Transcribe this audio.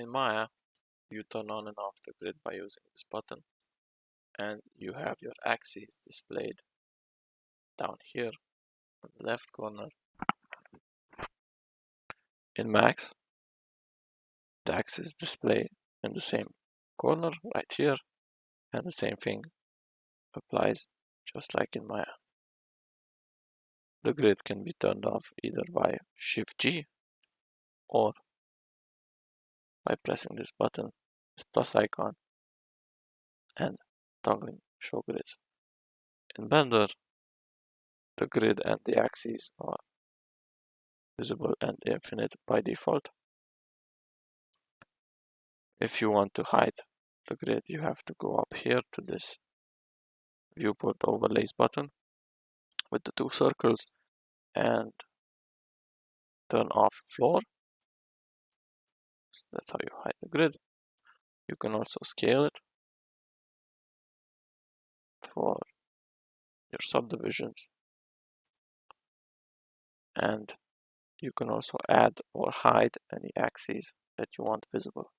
In Maya, you turn on and off the grid by using this button, and you have your axes displayed down here on the left corner. In Max, the axes display in the same corner right here, and the same thing applies just like in Maya. The grid can be turned off either by Shift-G or by pressing this button, this plus icon, and toggling show grids. In Blender, the grid and the axes are visible and infinite by default. If you want to hide the grid, you have to go up here to this viewport overlays button with the two circles and turn off floor. So that's how you hide the grid. You can also scale it for your subdivisions, and you can also add or hide any axes that you want visible.